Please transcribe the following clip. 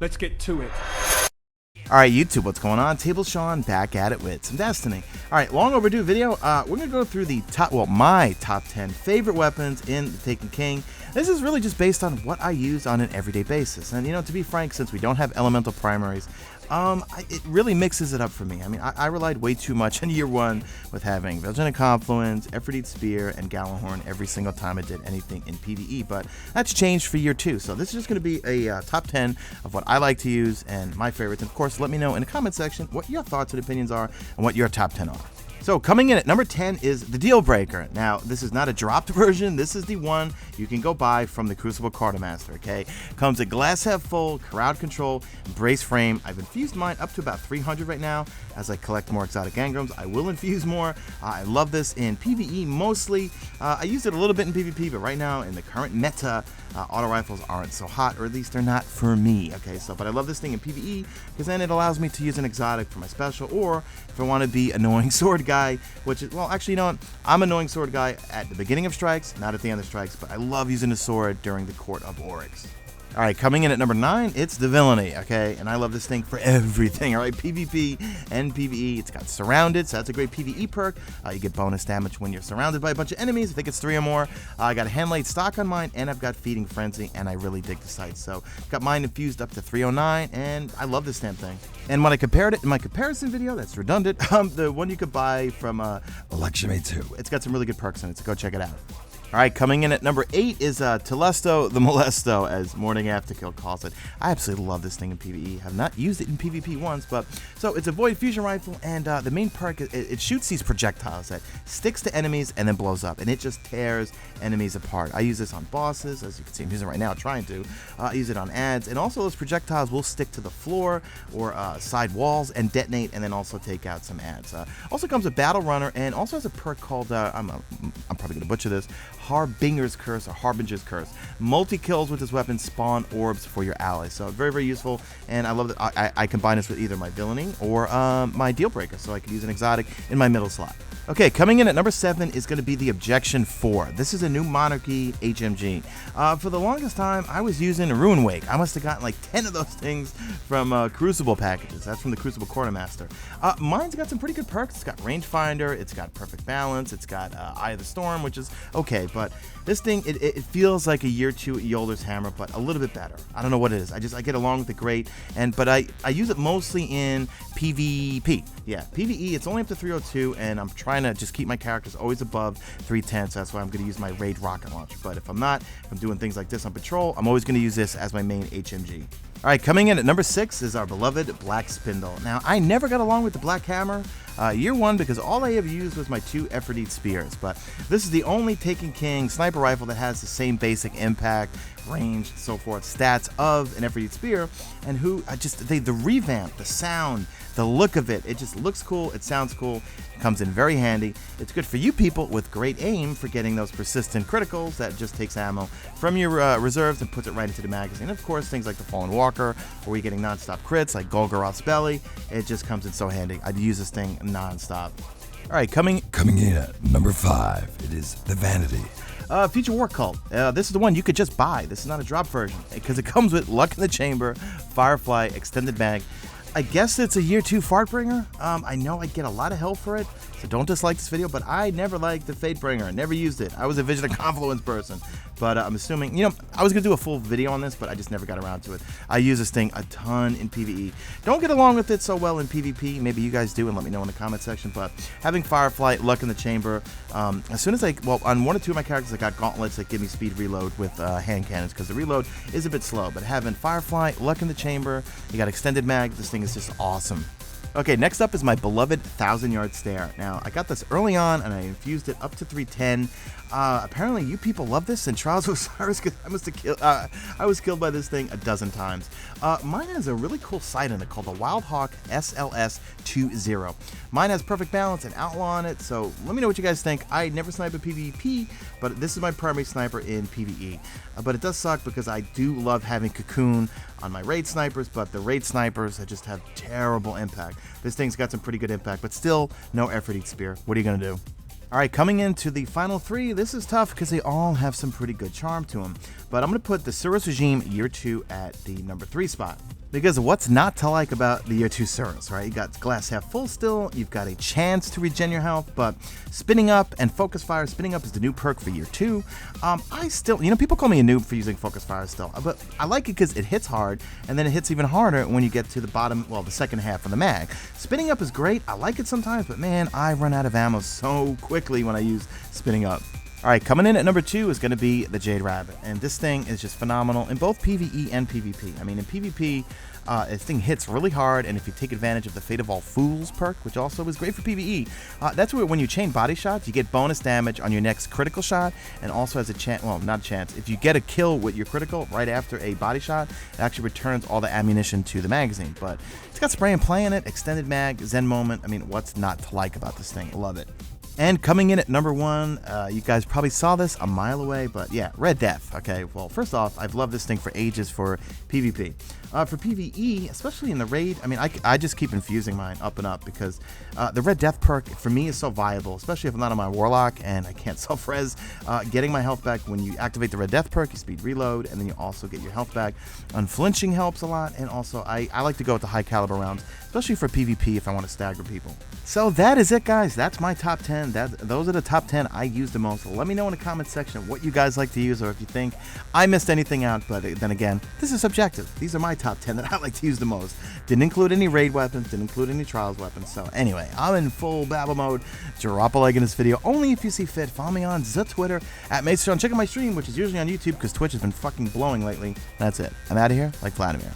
Let's get to it. Alright YouTube, what's going on? Table Sean back at it with some Destiny. Alright, long overdue video. We're going to go through the my top 10 favorite weapons in the Taken King. This is really just based on what I use on an everyday basis. And you know, to be frank, since we don't have elemental primaries, it really mixes it up for me. I mean, I relied way too much in year one with having Villainy Confluence, Aphrodite Spear, and Gallahorn every single time I did anything in PvE, but that's changed for year two. So this is just going to be a top 10 of what I like to use and my favorites. And of course, let me know in the comment section what your thoughts and opinions are and what your top 10 are. So coming in at number 10 is the Dealbreaker. Now, this is not a dropped version. This is the one you can go buy from the Crucible Quartermaster, okay? Comes at glass half full, crowd control, brace frame. I've infused mine up to about 300 right now. As I collect more exotic Engrams, I will infuse more. I love this in PvE mostly. I used it a little bit in PvP, but right now in the current meta, auto rifles aren't so hot, or at least they're not for me, okay? So, but I love this thing in PvE because then it allows me to use an exotic for my special, or if I want to be annoying sword guy, which is, well, actually, you know what? I'm annoying sword guy at the beginning of strikes, not at the end of strikes, but I love using the sword during the Court of Oryx. All right, coming in at number 9, it's the Villainy, okay? And I love this thing for everything, all right? PvP and PvE. It's got Surrounded, so that's a great PvE perk. You get bonus damage when you're surrounded by a bunch of enemies. I think it's 3 or more. I got a hand-laid stock on mine, and I've got Feeding Frenzy, and I really dig the sight. So got mine infused up to 309, and I love this damn thing. And when I compared it in my comparison video, that's redundant, the one you could buy from Election 2. It's got some really good perks in it, so go check it out. All right, coming in at number 8 is Telesto the Molesto, as Morning Afterkill calls it. I absolutely love this thing in PvE. Have not used it in PvP once, but so it's a Void Fusion Rifle, and the main perk is it shoots these projectiles that sticks to enemies and then blows up, and it just tears enemies apart. I use this on bosses, as you can see I'm using it right now, trying to. I use it on ads, and also those projectiles will stick to the floor or side walls and detonate, and then also take out some ads. Also comes with Battle Runner, and also has a perk called, I'm probably going to butcher this, Harbinger's Curse or Harbinger's Curse. Multi-kills with this weapon spawn orbs for your allies. So very, very useful, and I love that I combine this with either my Villainy or my Dealbreaker, so I can use an exotic in my middle slot. Okay, coming in at number 7 is going to be the Objection 4. This is a new Monarchy HMG. For the longest time, I was using Ruin Wake. I must have gotten like 10 of those things from Crucible packages. That's from the Crucible Quartermaster. Mine's got some pretty good perks. It's got Rangefinder, it's got Perfect Balance, it's got Eye of the Storm, which is okay, but this thing, it feels like a year 2 Yoler's Hammer, but a little bit better. I don't know what it is. I get along with it great, but I use it mostly in PvP. Yeah, PvE, it's only up to 302, and I'm trying to just keep my characters always above 310, so that's why I'm going to use my Raid Rocket Launcher. But if I'm not, if I'm doing things like this on patrol, I'm always going to use this as my main HMG. All right, coming in at number 6 is our beloved Black Spindle. Now, I never got along with the Black Hammer year 1 because all I ever used was my 2 Aphrodite Spears, but this is the only Taken King sniper rifle that has the same basic impact, range, so forth, stats of an Aphrodite Spear, and the revamp, the sound, the look of it, it just looks cool, it sounds cool, it comes in very handy. It's good for you people with great aim for getting those persistent criticals that just takes ammo from your reserves and puts it right into the magazine. Of course, things like the Fallen Walker, or you're getting non-stop crits like Golgoroth's Belly, it just comes in so handy. I'd use this thing non-stop. All right, coming in at number 5, it is the Vanity. Future War Cult. This is the one you could just buy. This is not a drop version because it comes with Luck in the Chamber, Firefly, Extended Mag. I guess it's a year 2 Fartbringer. I know I'd get a lot of hell for it, so don't dislike this video, but I never liked the Fatebringer. Never used it. I was a Vision of Confluence person, but I'm assuming, you know, I was going to do a full video on this, but I just never got around to it. I use this thing a ton in PvE. Don't get along with it so well in PvP. Maybe you guys do, and let me know in the comment section, but having Firefly, Luck in the Chamber, as soon as on 1 or 2 of my characters, I got gauntlets that give me speed reload with hand cannons, because the reload is a bit slow, but having Firefly, Luck in the Chamber, you got Extended Mag, this thing is just awesome. Okay, next up is my beloved Thousandyard Star. Now, I got this early on, and I infused it up to 310. Apparently, you people love this in Trials of Osiris, because I was killed by this thing a dozen times. Mine has a really cool sight in it called the Wildhawk SLS-20. Mine has Perfect Balance and Outlaw on it, so let me know what you guys think. I never snipe in PvP, but this is my primary sniper in PvE. But it does suck because I do love having Cocoon on my raid snipers, but the raid snipers just have terrible impact. This thing's got some pretty good impact, but still no Aphrodite Spear. What are you going to do? All right, coming into the final 3, this is tough because they all have some pretty good charm to them. But I'm going to put the Cirrus Regime Year 2 at the number 3 spot. Because what's not to like about the year 2 Cereals, right? You got glass half full still, you've got a chance to regen your health, but spinning up and focus fire, spinning up is the new perk for year 2. I still, people call me a noob for using focus fire still, but I like it because it hits hard, and then it hits even harder when you get to the bottom, well, the second half of the mag. Spinning up is great, I like it sometimes, but man, I run out of ammo so quickly when I use spinning up. Alright, coming in at number 2 is going to be the Jade Rabbit, and this thing is just phenomenal in both PvE and PvP. I mean, in PvP, this thing hits really hard, and if you take advantage of the Fate of All Fools perk, which also is great for PvE, that's where when you chain body shots, you get bonus damage on your next critical shot, and also has a chance, well, not a chance, if you get a kill with your critical right after a body shot, it actually returns all the ammunition to the magazine. But it's got spray and play in it, extended mag, Zen moment. I mean, what's not to like about this thing? Love it. And coming in at number 1, you guys probably saw this a mile away, but yeah, Red Death. Okay, well, first off, I've loved this thing for ages for PvP. For PvE, especially in the raid, I mean, I just keep infusing mine up and up because the Red Death perk for me is so viable, especially if I'm not on my Warlock and I can't self-res. Getting my health back when you activate the Red Death perk, you speed reload, and then you also get your health back. Unflinching helps a lot, and also I like to go with the high caliber rounds, especially for PvP if I want to stagger people. So that is it, guys. That's my top 10. Those are the top 10 I use the most. So let me know in the comment section what you guys like to use, or if you think I missed anything out. But then again, this is subjective. These are my top 10 that I like to use the most. Didn't include any raid weapons, didn't include any trials weapons. So anyway, I'm in full babble mode. Drop a like in this video only if you see fit. Follow me on the Twitter at Mesa Sean. Check out my stream, which is usually on YouTube because Twitch has been fucking blowing lately. That's it. I'm out of here like Vladimir.